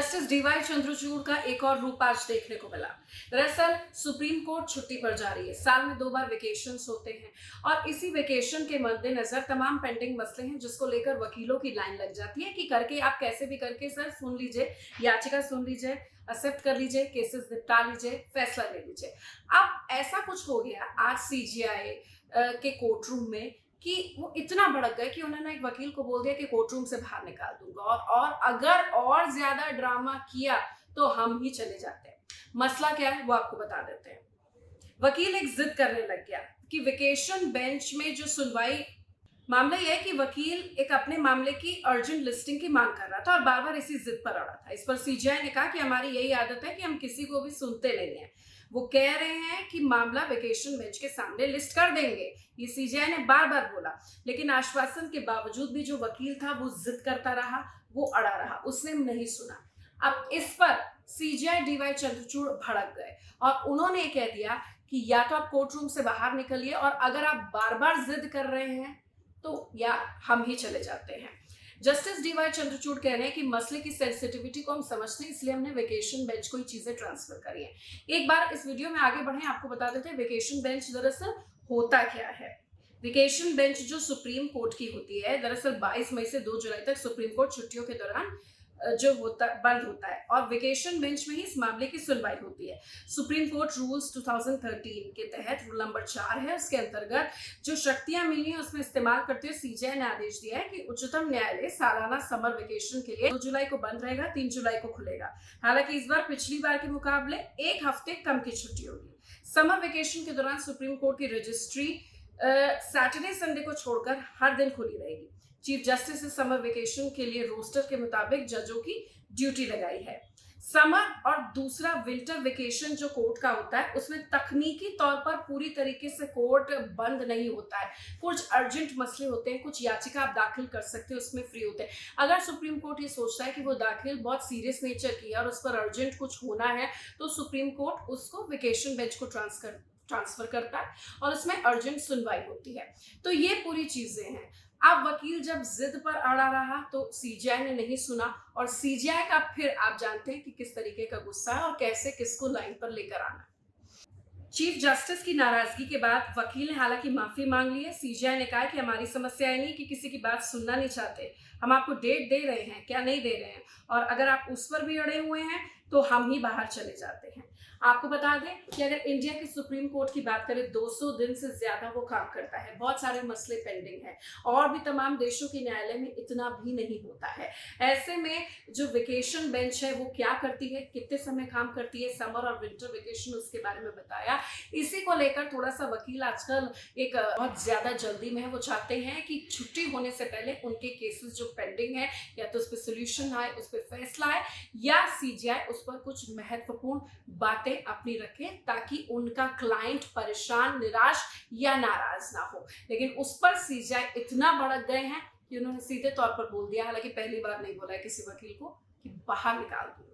Justice D Y Chandrachud का एक और रूप आज देखने को मिला। दरअसल सुप्रीम कोर्ट छुट्टी पर जा रही है। साल में 2 बार वेकेशंस होते हैं और इसी वेकेशन के मद्देनजर तमाम पेंडिंग मसले हैं जिसको लेकर वकीलों की लाइन लग जाती है कि करके आप कैसे भी करके सर सुन लीजिए, याचिका सुन लीजिए, एक्सेप्ट कर लीजिए, केसेस निपटा लीजिए, फैसला ले लीजिए। अब ऐसा कुछ हो गया आज सीजीआई के कोर्ट रूम में कि वो इतना भड़क गए कि उन्होंने एक वकील को बोल दिया कि कोर्ट रूम से बाहर निकाल दूंगा और अगर और ज्यादा ड्रामा किया तो हम ही चले जाते हैं। मसला क्या है वो आपको बता देते हैं। वकील एक जिद करने लग गया कि वेकेशन बेंच में जो सुनवाई, मामला यह है कि वकील एक अपने मामले की अर्जेंट लिस्टिंग की मांग कर रहा था और बार बार इसी जिद पर अड़ा था। इस पर सीजीआई ने कहा कि हमारी यही आदत है कि हम किसी को भी सुनते नहीं है। वो कह रहे हैं कि मामला वेकेशन बेंच के सामने लिस्ट कर देंगे, ये सीजीआई ने बार बार बोला, लेकिन आश्वासन के बावजूद भी जो वकील था वो जिद करता रहा, वो अड़ा रहा, उसने नहीं सुना। अब इस पर सीजीआई डीवाई चंद्रचूड़ भड़क गए और उन्होंने कह दिया कि या तो आप कोर्ट रूम से बाहर निकलिए और अगर आप बार बार जिद कर रहे हैं तो या हम ही चले जाते हैं। जस्टिस डीवाई चंद्रचूड़ कह रहे हैं कि मसले की सेंसिटिविटी को हम समझते हैं, इसलिए हमने वेकेशन बेंच को ही चीजें ट्रांसफर करी है। एक बार इस वीडियो में आगे बढ़े, आपको बता देते हैं वेकेशन बेंच दरअसल होता क्या है। वेकेशन बेंच जो सुप्रीम कोर्ट की होती है, दरअसल 22 मई से 2 जुलाई तक सुप्रीम कोर्ट छुट्टियों के दौरान जो होता बंद होता है और वेकेशन बेंच में ही इस मामले की सुनवाई होती है। सुप्रीम कोर्ट रूल्स 2013 के तहत रूल नंबर 4 है, उसके अंतर्गत जो शक्तियां मिली है उसमें इस्तेमाल करते हुए सीजीआई ने आदेश दिया है कि उच्चतम न्यायालय सालाना समर वेकेशन के लिए 2 जुलाई को बंद रहेगा, 3 जुलाई को खुलेगा। हालांकि इस बार पिछली बार के मुकाबले 1 हफ्ते कम की छुट्टी होगी। समर वेकेशन के दौरान सुप्रीम कोर्ट की रजिस्ट्री सैटरडे संडे को छोड़कर हर दिन खुली रहेगी। चीफ जस्टिस ने समर वेकेशन के लिए रोस्टर के मुताबिक जजों की ड्यूटी लगाई है। समर और दूसरा विंटर वेकेशन जो कोर्ट का होता है उसमें तकनीकी तौर पर पूरी तरीके से कोर्ट बंद नहीं होता है। कुछ अर्जेंट मसले होते हैं, कुछ याचिका आप दाखिल कर सकते हो, उसमें फ्री होते हैं। अगर सुप्रीम कोर्ट ये सोचता है कि वो दाखिल बहुत सीरियस नेचर की है और उस पर अर्जेंट कुछ होना है तो सुप्रीम कोर्ट उसको वेकेशन बेंच को ट्रांसफर करता है और उसमें अर्जेंट सुनवाई होती है। तो ये पूरी चीजें हैं। अब वकील जब जिद पर अड़ा रहा तो सीजीआई ने नहीं सुना और सीजीआई का फिर आप जानते हैं कि किस तरीके का गुस्सा है और कैसे किसको लाइन पर लेकर आना। चीफ जस्टिस की नाराजगी के बाद वकील ने हालांकि माफी मांग ली है। सीजीआई ने कहा कि हमारी समस्या है नहीं कि किसी की बात सुनना नहीं चाहते, हम आपको डेट दे रहे हैं, क्या नहीं दे रहे हैं, और अगर आप उस पर भी अड़े हुए हैं तो हम ही बाहर चले जाते हैं। आपको बता दें कि अगर इंडिया की सुप्रीम कोर्ट की बात करें 200 दिन से ज्यादा वो काम करता है, बहुत सारे मसले पेंडिंग है और भी तमाम देशों के न्यायालय में इतना भी नहीं होता है। ऐसे में जो वेकेशन बेंच है वो क्या करती है, कितने समय काम करती है, समर और विंटर वेकेशन, उसके बारे में बताया। इसी को लेकर थोड़ा सा वकील आजकल एक बहुत ज्यादा जल्दी में है। वो चाहते हैं कि छुट्टी होने से पहले उनके केसेस जो पेंडिंग है या तो उस पर सोल्यूशन आए, उस पर फैसला आए या सीजीआई उस पर कुछ महत्वपूर्ण बातें अपनी रखे ताकि उनका क्लाइंट परेशान, निराश या नाराज ना हो। लेकिन उस पर सीजीआई इतना भड़क गए हैं कि उन्होंने सीधे तौर पर बोल दिया, हालांकि पहली बार नहीं बोला है किसी वकील को, कि बाहर निकाल दो।